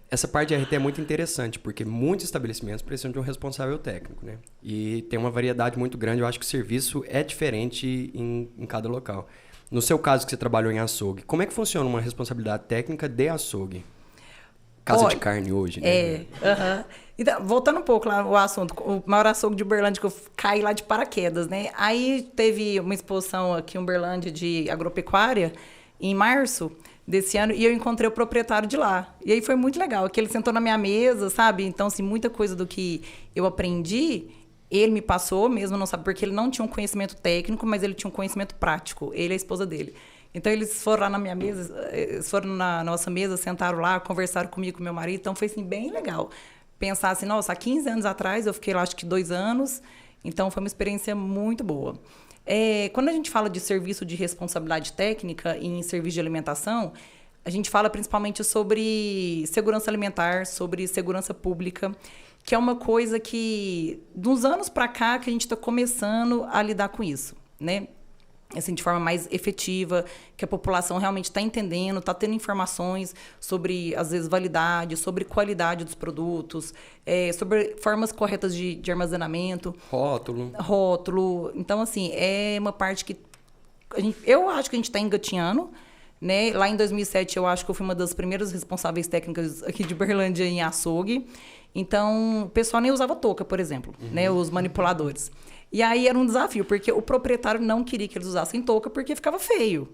Essa parte de RT é muito interessante, porque muitos estabelecimentos precisam de um responsável técnico, né? E tem uma variedade muito grande. Eu acho que o serviço é diferente em cada local. No seu caso, que você trabalhou em açougue, como é que funciona uma responsabilidade técnica de açougue? Casa de carne hoje, né? Então, voltando um pouco lá ao assunto, o maior açougue de Uberlândia, que eu caí lá de paraquedas, né? Aí teve uma exposição aqui em Uberlândia de agropecuária, em março desse ano, e eu encontrei o proprietário de lá. E aí foi muito legal, que ele sentou na minha mesa, sabe? Então, assim, muita coisa do que eu aprendi, ele me passou mesmo, não sabe, porque ele não tinha um conhecimento técnico, mas ele tinha um conhecimento prático, ele e a esposa dele. Então, eles foram lá na minha mesa, eles foram na nossa mesa, sentaram lá, conversaram comigo, com meu marido, então foi, assim, bem legal. Pensar assim, nossa, há 15 anos atrás, eu fiquei lá, acho que 2 anos, então foi uma experiência muito boa. Quando a gente fala de serviço de responsabilidade técnica em serviço de alimentação, a gente fala principalmente sobre segurança alimentar, sobre segurança pública, que é uma coisa que, de uns anos para cá, que a gente está começando a lidar com isso, né? Assim, de forma mais efetiva, que a população realmente está entendendo, está tendo informações sobre, às vezes, validade, sobre qualidade dos produtos, sobre formas corretas de armazenamento. Rótulo. Então, assim, é uma parte que eu acho que a gente está engatinhando, né? Lá em 2007, eu acho que eu fui uma das primeiras responsáveis técnicas aqui de Uberlândia em açougue. Então, o pessoal nem usava touca, por exemplo, né? Os manipuladores. E aí era um desafio, porque o proprietário não queria que eles usassem touca porque ficava feio.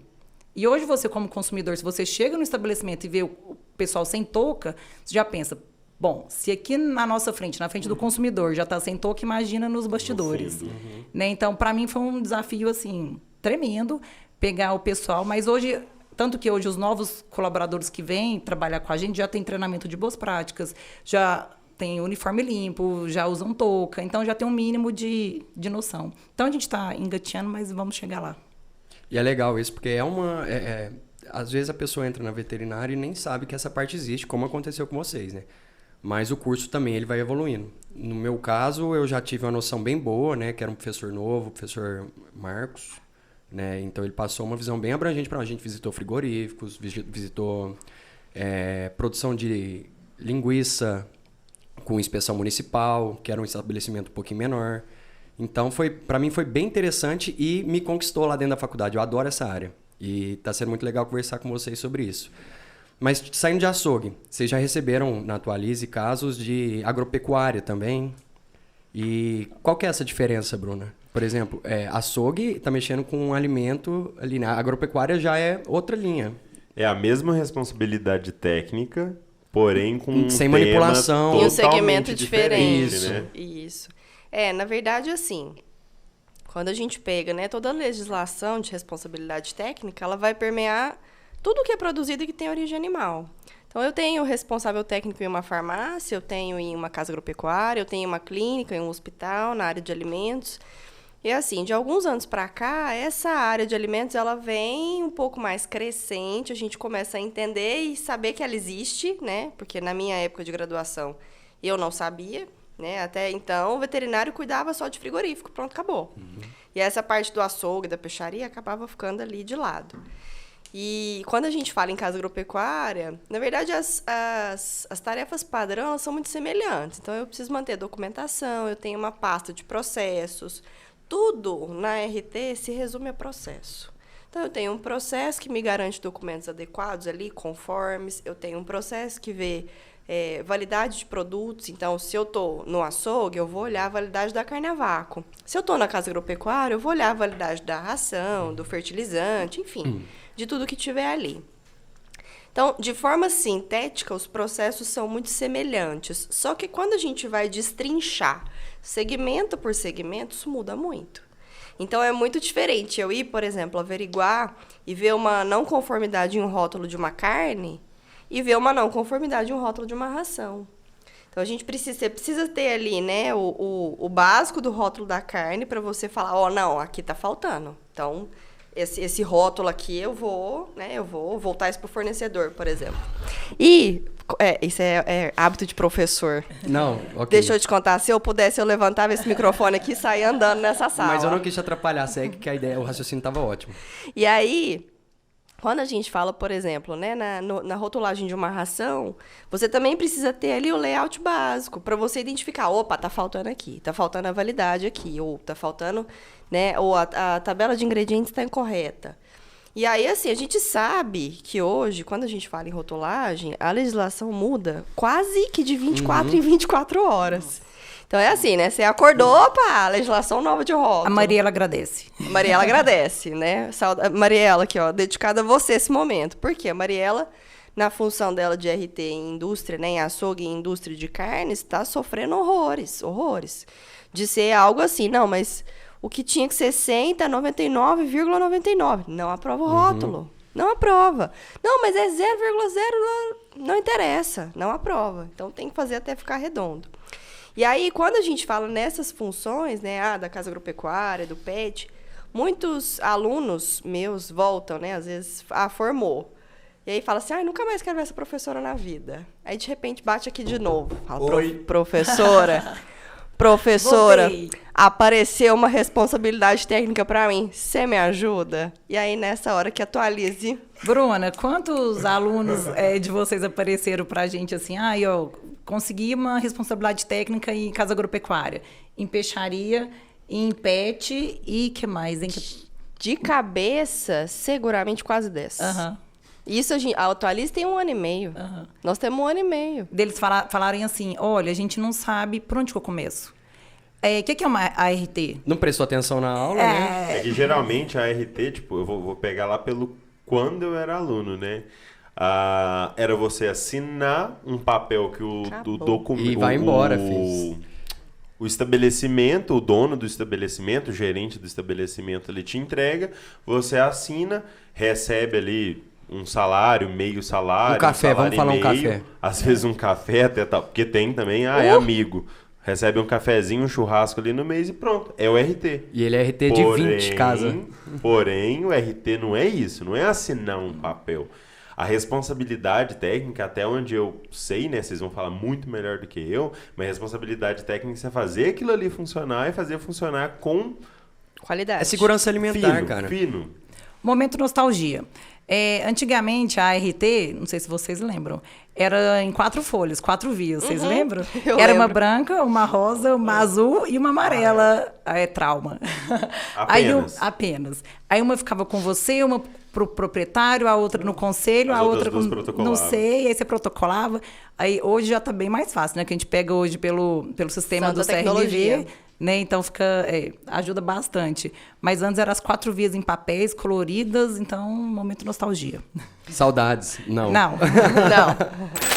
E hoje você, como consumidor, se você chega no estabelecimento e vê o pessoal sem touca, você já pensa, bom, se aqui na nossa frente, na frente do consumidor, já está sem touca, imagina nos bastidores. Né? Então, para mim, foi um desafio, assim, tremendo pegar o pessoal. Mas hoje, tanto que hoje os novos colaboradores que vêm trabalhar com a gente já tem treinamento de boas práticas, já tem uniforme limpo, já usam touca, então já tem um mínimo de noção. Então a gente está engateando, mas vamos chegar lá. E é legal isso, porque às vezes a pessoa entra na veterinária e nem sabe que essa parte existe, como aconteceu com vocês, né? Mas o curso também ele vai evoluindo. No meu caso, eu já tive uma noção bem boa, né? Que era um professor novo, o professor Marcos, né? Então ele passou uma visão bem abrangente para nós. A gente visitou frigoríficos, visitou produção de linguiça com inspeção municipal, que era um estabelecimento um pouquinho menor. Então, para mim foi bem interessante e me conquistou lá dentro da faculdade. Eu adoro essa área. E está sendo muito legal conversar com vocês sobre isso. Mas saindo de açougue, vocês já receberam na Atualize casos de agropecuária também? E qual que é essa diferença, Bruna? Por exemplo, açougue está mexendo com um alimento ali, né? A agropecuária já é outra linha. É a mesma responsabilidade técnica, porém com sem manipulação. E um segmento diferente. Né? Isso. Na verdade, assim, quando a gente pega, né, toda a legislação de responsabilidade técnica, ela vai permear tudo que é produzido e que tem origem animal. Então, eu tenho responsável técnico em uma farmácia, eu tenho em uma casa agropecuária, eu tenho em uma clínica, em um hospital, na área de alimentos. E assim, de alguns anos para cá, essa área de alimentos, ela vem um pouco mais crescente, a gente começa a entender e saber que ela existe, né? Porque na minha época de graduação, eu não sabia, né? Até então, o veterinário cuidava só de frigorífico, pronto, acabou. E essa parte do açougue, da peixaria, acabava ficando ali de lado. E quando a gente fala em casa agropecuária, na verdade, as tarefas padrão elas são muito semelhantes. Então, eu preciso manter documentação, eu tenho uma pasta de processos. Tudo na RT se resume a processo. Então, eu tenho um processo que me garante documentos adequados ali, conformes. Eu tenho um processo que vê validade de produtos. Então, se eu estou no açougue, eu vou olhar a validade da carne a vácuo. Se eu estou na casa agropecuária, eu vou olhar a validade da ração, do fertilizante, enfim, de tudo que tiver ali. Então, de forma sintética, os processos são muito semelhantes. Só que quando a gente vai destrinchar segmento por segmento, isso muda muito. Então, é muito diferente eu ir, por exemplo, averiguar e ver uma não conformidade em um rótulo de uma carne e ver uma não conformidade em um rótulo de uma ração. Então, você precisa ter ali, né, o básico do rótulo da carne para você falar, não, aqui está faltando. Então, esse rótulo aqui eu vou voltar isso para o fornecedor, por exemplo. E isso é hábito de professor. Não, ok. Deixa eu te contar, se eu pudesse, eu levantava esse microfone aqui e saía andando nessa sala. Mas eu não quis te atrapalhar, segue que a ideia, o raciocínio estava ótimo. E aí, Quando a gente fala, por exemplo, né, na rotulagem de uma ração, você também precisa ter ali o layout básico para você identificar, opa, tá faltando aqui, tá faltando a validade aqui, ou tá faltando, né, ou a tabela de ingredientes está incorreta. E aí, assim, a gente sabe que hoje, quando a gente fala em rotulagem, a legislação muda quase que de 24 em 24 horas. Então é assim, né? Você acordou, opa, legislação nova de rótulo. A Mariela agradece. A Mariela agradece, né? Mariela aqui, ó, dedicada a você esse momento. Por quê? A Mariela, na função dela de RT em indústria, né, em açougue e indústria de carnes, está sofrendo horrores. De ser algo assim, não, mas o que tinha que ser 100 tá 99,99. Não aprova o rótulo. Não aprova. Não, mas é 0,0, não interessa, não aprova. Então tem que fazer até ficar redondo. E aí, quando a gente fala nessas funções, né, da Casa Agropecuária, do PET, muitos alunos meus voltam, né, às vezes, formou. E aí fala assim, nunca mais quero ver essa professora na vida. Aí, de repente, bate aqui de novo. Fala, professora, Voltei. apareceu uma responsabilidade técnica para mim. Você me ajuda? E aí, nessa hora que atualize... Bruna, quantos alunos de vocês apareceram pra gente assim, consegui uma responsabilidade técnica em Casa Agropecuária, em peixaria, em pet e que mais? De cabeça, seguramente quase 10. Isso, a Atualize tem 1 ano e meio. Nós temos 1 ano e meio. Deles falarem assim, olha, a gente não sabe por onde que eu começo. O que é uma ART? Não prestou atenção na aula, né? É que geralmente a ART, tipo, eu vou pegar lá pelo quando eu era aluno, né? Era você assinar um papel que o documento... E vai embora, filho. O estabelecimento, o dono do estabelecimento, o gerente do estabelecimento, ele te entrega, você assina, recebe ali um salário, meio salário, um café, salário vamos falar meio, um café. Às vezes um café até tal, porque tem também, é amigo. Recebe um cafezinho, um churrasco ali no mês e pronto, é o RT. E ele é RT de 20 casa. Porém, o RT não é isso, não é assinar um papel. A responsabilidade técnica, até onde eu sei, né? Vocês vão falar muito melhor do que eu, mas a responsabilidade técnica é fazer aquilo ali funcionar e fazer funcionar com qualidade. É segurança alimentar, fino, cara. Fino. Momento nostalgia. Antigamente, a ART, não sei se vocês lembram, era em 4 folhas, 4 vias, vocês lembram? Era uma branca, uma rosa, uma azul e uma amarela, trauma. Apenas. Apenas. Aí uma ficava com você, uma pro proprietário, a outra no conselho, As a outras outra duas com... protocolavam. Não sei, aí você protocolava. Aí hoje já tá bem mais fácil, né? Que a gente pega hoje pelo sistema Santa do tecnologia. CRV, né? Então ajuda bastante. Mas antes eram as 4 vias em papéis, coloridas, então momento nostalgia. Saudades. Não. Não. Não.